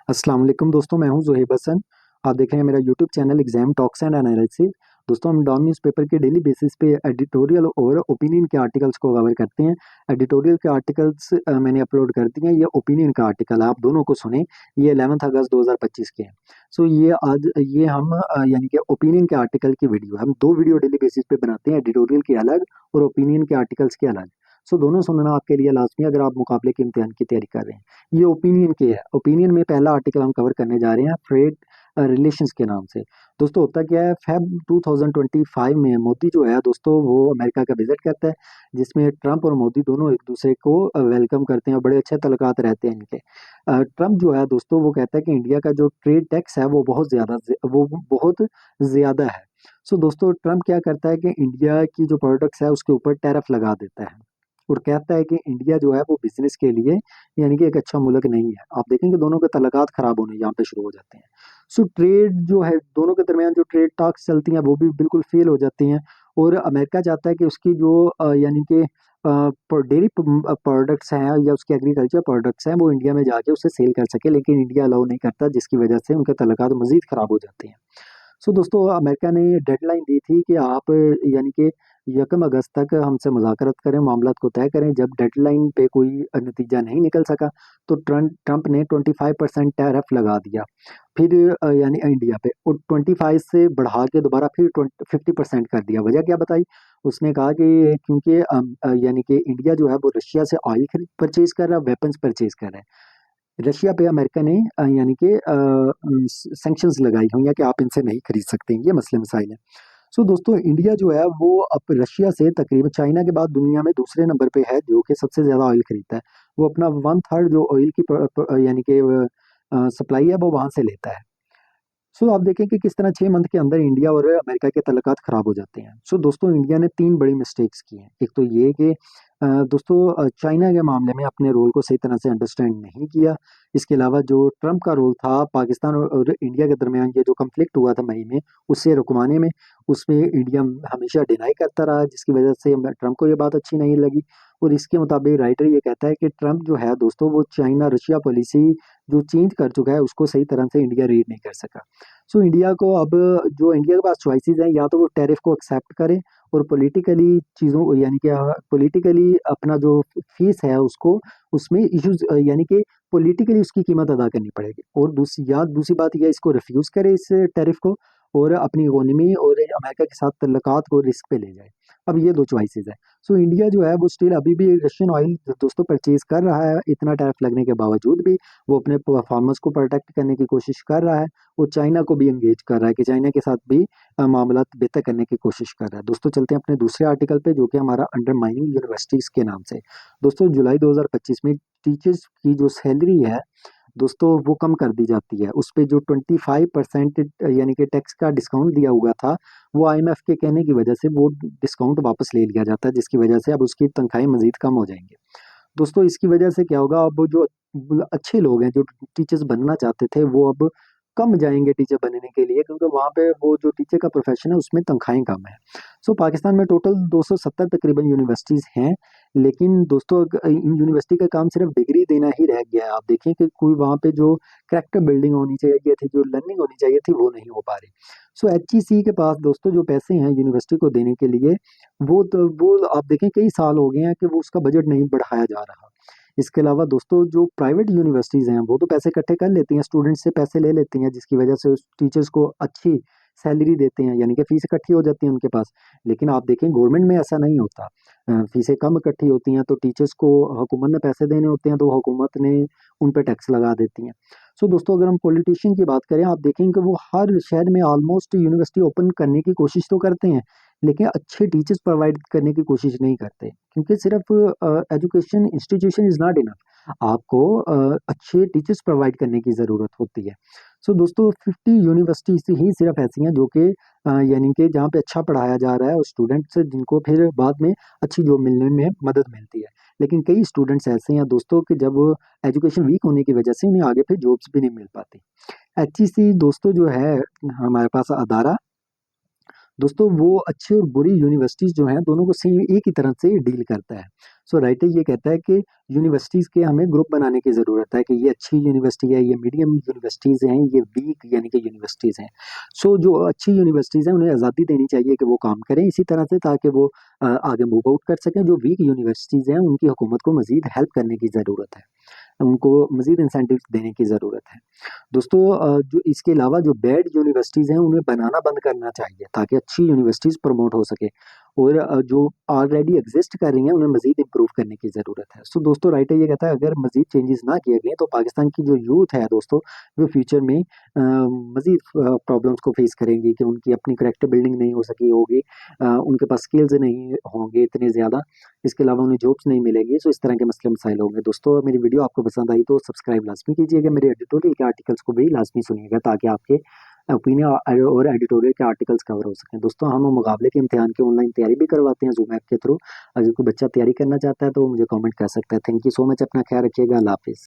अस्सलाम वालेकुम दोस्तों, मैं हूं ज़ुहैब हसन। आप देख रहे हैं मेरा YouTube channel exam talks and analysis. दोस्तों, हम डॉन न्यूज़पेपर के डेली बेसिस पे एडिटोरियल और ओपिनियन के आर्टिकल्स को कवर करते हैं। एडिटोरियल के आर्टिकल्स मैंने अपलोड कर दिए हैं। ये ओपिनियन का आर्टिकल है, आप दोनों को सुने। ये 11 अगस्त 2025 के हैं। सो ये आज ये हम यानी कि ओपिनियन के आर्टिकल की वीडियो, हम दो वीडियो डेली बेसिस पे बनाते हैं, एडिटोरियल के अलग और ओपिनियन के आर्टिकल्स के अलग। सो दोनों सुनना आपके लिए लाजमी, अगर आप मुकाबले के इम्तिहान की तैयारी कर रहे हैं। ये ओपिनियन के है। ओपिनियन में पहला आर्टिकल हम कवर करने जा रहे हैं ट्रेड रिलेशंस के नाम से। दोस्तों, होता क्या है, फेब 2025 में मोदी जो है दोस्तों वो अमेरिका का विजिट करता है, जिसमें ट्रंप और मोदी दोनों एक दूसरे को वेलकम करते हैं और बड़े अच्छे तल्लुकात रहते हैं इनके। ट्रंप जो है दोस्तों वो कहता है कि इंडिया का जो ट्रेड टैक्स है वो बहुत ज़्यादा है। सो दोस्तों, ट्रंप क्या करता है कि इंडिया की जो प्रोडक्ट्स है उसके ऊपर टैरिफ लगा देता है और कहता है कि इंडिया जो है वो बिजनेस के लिए यानी कि एक अच्छा मुल्क नहीं है। आप देखेंगे दोनों के तल्लुकात खराब होने यहाँ पे शुरू हो जाते हैं। सो ट्रेड जो है दोनों के दरमियान जो ट्रेड टॉक्स चलती हैं वो भी बिल्कुल फेल हो जाती हैं। और अमेरिका चाहता है कि उसकी जो यानी कि डेयरी प्रोडक्ट्स हैं या उसके एग्रीकल्चर प्रोडक्ट्स हैं वो इंडिया में जाके उसे सेल कर सके, लेकिन इंडिया अलाउ नहीं करता, जिसकी वजह से उनके तल्लुकात मजीद खराब हो जाते हैं। सो दोस्तों, अमेरिका ने डेडलाइन दी थी कि आप यानी कि 1 अगस्त तक हमसे मुज़ाकरत करें, मामलात को तय करें। जब डेडलाइन पे कोई नतीजा नहीं निकल सका तो ट्रंप ने 25% टैरिफ लगा दिया, फिर यानी इंडिया पे, और 25 से बढ़ा के दोबारा फिर 50% कर दिया। वजह क्या बताई? उसने कहा कि क्योंकि यानी कि इंडिया जो है वो रशिया से ऑयल परचेज कर रहा है, वेपन्स परचेज कर रहा है। रशिया पे अमेरिका ने यानी कि सैंक्शंस लगाई हुई हैं कि आप इनसे नहीं खरीद सकते हैं, ये मसले मसाइल हैं। सो दोस्तों, इंडिया जो है वो अब रशिया से तकरीबन चाइना के बाद दुनिया में दूसरे नंबर पे है जो कि सबसे ज़्यादा ऑयल खरीदता है। वो अपना 1/3 जो ऑयल की यानी कि सप्लाई है वो वहाँ से लेता है। सो आप देखें कि किस तरह 6 मंथ के अंदर इंडिया और अमेरिका के तल्लुकात खराब हो जाते हैं। सो दोस्तों, इंडिया ने 3 बड़ी मिस्टेक्स की हैं। एक तो ये कि दोस्तों चाइना के मामले में अपने रोल को सही तरह से अंडरस्टैंड नहीं किया। इसके अलावा जो ट्रंप का रोल था पाकिस्तान और इंडिया के दरमियान ये जो कन्फ्लिक्ट हुआ था मई में, उससे रुकवाने में, उसमें इंडिया हमेशा डिनाई करता रहा, जिसकी वजह से ट्रंप को ये बात अच्छी नहीं लगी। और इसके मुताबिक राइटर ये कहता है कि ट्रंप जो है दोस्तों वो चाइना रशिया पॉलिसी जो चेंज कर चुका है उसको सही तरह से इंडिया रीड नहीं कर सका। सो इंडिया को अब जो इंडिया के पास चॉइसेस हैं, या तो वो टैरिफ को एक्सेप्ट करे और पॉलिटिकली चीज़ों यानी कि पॉलिटिकली अपना जो फीस है उसको उसमें इश्यूज यानी कि पॉलिटिकली उसकी कीमत अदा करनी पड़ेगी। और दूसरी बात यह इसको रिफ्यूज़ करे इस टैरिफ को और अपनी इकोनॉमी और अमेरिका के साथ तल्लुकात को रिस्क पे ले जाए। अब ये दो चॉइसेस है। सो इंडिया जो है वो स्टिल अभी भी रशियन ऑयल दोस्तों परचेज कर रहा है, इतना टैरिफ लगने के बावजूद भी वो अपने फार्मर्स को प्रोटेक्ट करने की कोशिश कर रहा है। वो चाइना को भी एंगेज कर रहा है कि चाइना के साथ भी मामलात बेहतर करने की कोशिश कर रहा है। दोस्तों, चलते हैं अपने दूसरे आर्टिकल पे जो कि हमारा अंडरमाइनिंग यूनिवर्सिटीज़ के नाम से। दोस्तों, जुलाई 2025 में टीचर्स की जो सैलरी है दोस्तों वो कम कर दी जाती है। उस पे जो 25% यानी कि टैक्स का डिस्काउंट दिया हुआ था, वो आईएमएफ के कहने की वजह से वो डिस्काउंट वापस ले लिया जाता है, जिसकी वजह से अब उसकी तनख्वाहें मज़ीद कम हो जाएँगी। दोस्तों, इसकी वजह से क्या होगा, अब जो अच्छे लोग हैं जो टीचर्स बनना चाहते थे वो अब कम जाएंगे टीचर बनने के लिए, क्योंकि वहाँ पे वो जो टीचर का प्रोफेशन है उसमें तनख्वाहें कम है। सो पाकिस्तान में टोटल 270 तकरीबन यूनिवर्सिटीज़ हैं, लेकिन दोस्तों इन यूनिवर्सिटी का काम सिर्फ डिग्री देना ही रह गया है। आप देखें कि कोई वहाँ पे जो करेक्टर बिल्डिंग होनी चाहिए थी, जो लर्निंग होनी चाहिए थी, वो नहीं हो पा रही। सो एचईसी के पास दोस्तों जो पैसे हैं यूनिवर्सिटी को देने के लिए, वो आप देखें कई साल हो गए हैं कि वो उसका बजट नहीं बढ़ाया जा रहा। इसके अलावा दोस्तों जो प्राइवेट यूनिवर्सिटीज़ हैं वो तो पैसे इकट्ठे कर लेती हैं, स्टूडेंट्स से पैसे ले लेती हैं, जिसकी वजह से उस टीचर्स को अच्छी सैलरी देते हैं, यानी कि फीस इकट्ठी हो जाती है उनके पास। लेकिन आप देखें गवर्नमेंट में ऐसा नहीं होता। फीसें कम इकट्ठी होती हैं तो टीचर्स को हुकूमत ने पैसे देने होते हैं, तो हुकूमत ने उन पे टैक्स लगा देती हैं। सो दोस्तों, अगर हम पॉलिटिशियन की बात करें, आप देखेंगे कि वो हर शहर में ऑलमोस्ट यूनिवर्सिटी ओपन करने की कोशिश तो करते हैं, लेकिन अच्छे टीचर्स प्रोवाइड करने की कोशिश नहीं करते, क्योंकि सिर्फ education institution is not enough. आपको अच्छे टीचर्स प्रोवाइड करने की ज़रूरत होती है। सो दोस्तों, 50 यूनिवर्सिटीज़ ही सिर्फ ऐसी हैं जो कि यानी कि जहाँ पे अच्छा पढ़ाया जा रहा है और स्टूडेंट्स जिनको फिर बाद में अच्छी जॉब मिलने में मदद मिलती है। लेकिन कई स्टूडेंट्स ऐसे हैं दोस्तों कि जब एजुकेशन वीक होने की वजह से उन्हें आगे फिर जॉब्स भी नहीं मिल पाती। एचईसी दोस्तों जो है हमारे पास अदारा, दोस्तों वो अच्छी और बुरी यूनिवर्सिटीज़ जो हैं दोनों को सेम एक ही तरह से डील करता है। सो राइटर ये कहता है कि यूनिवर्सिटीज़ के हमें ग्रुप बनाने की ज़रूरत है कि ये अच्छी यूनिवर्सिटी है, ये मीडियम यूनिवर्सिटीज़ हैं, ये वीक यानी कि यूनिवर्सिटीज़ हैं। सो जो अच्छी यूनिवर्सिटीज़ हैं उन्हें आज़ादी देनी चाहिए कि वो काम करें इसी तरह से, ताकि वो आगे मूव आउट कर सकें। जो वीक यूनिवर्सिटीज़ हैं उनकी हुकूमत को मज़ीद हेल्प करने की ज़रूरत है, उनको मज़ीद इंसेंटिव्स देने की ज़रूरत है। दोस्तों जो इसके अलावा जो बैड यूनिवर्सिटीज़ हैं उन्हें बनाना बंद करना चाहिए ताकि अच्छी यूनिवर्सिटीज़ प्रमोट हो सके, और जो ऑलरेडी एग्जिस्ट कर रही हैं उन्हें मज़ीद इम्प्रूव करने की ज़रूरत है। सो दोस्तों राइटर ये कहता है अगर मज़ीद चेंजेस ना किए गए तो पाकिस्तान की जो यूथ है दोस्तों, वो फ्यूचर में मज़ीद प्रॉब्लम्स को फेस करेंगी कि उनकी अपनी करेक्टर बिल्डिंग नहीं हो सकी होगी, उनके पास स्किल्स नहीं होंगे इतने ज़्यादा, इसके अलावा उन्हें जॉब्स नहीं मिलेंगी। सो इस तरह के मसले मसाइल होंगे। दोस्तों मेरी वीडियो आपको पसंद आई तो सब्सक्राइब लाजमी कीजिएगा, मेरे एडिटोरियल के आर्टिकल्स को भी लाजमी सुनिएगा ताकि आपके ओपिनियन और एडिटोरियल के आर्टिकल्स कवर हो सकें। दोस्तों हम मुकाबले के इम्तिहान की ऑनलाइन तैयारी भी करवाते हैं जूम ऐप के थ्रू। अगर कोई बच्चा तैयारी करना चाहता है तो वो मुझे कमेंट कर सकता है। थैंक यू सो मच, अपना ख्याल रखिएगा। अल्लाह हाफिज़।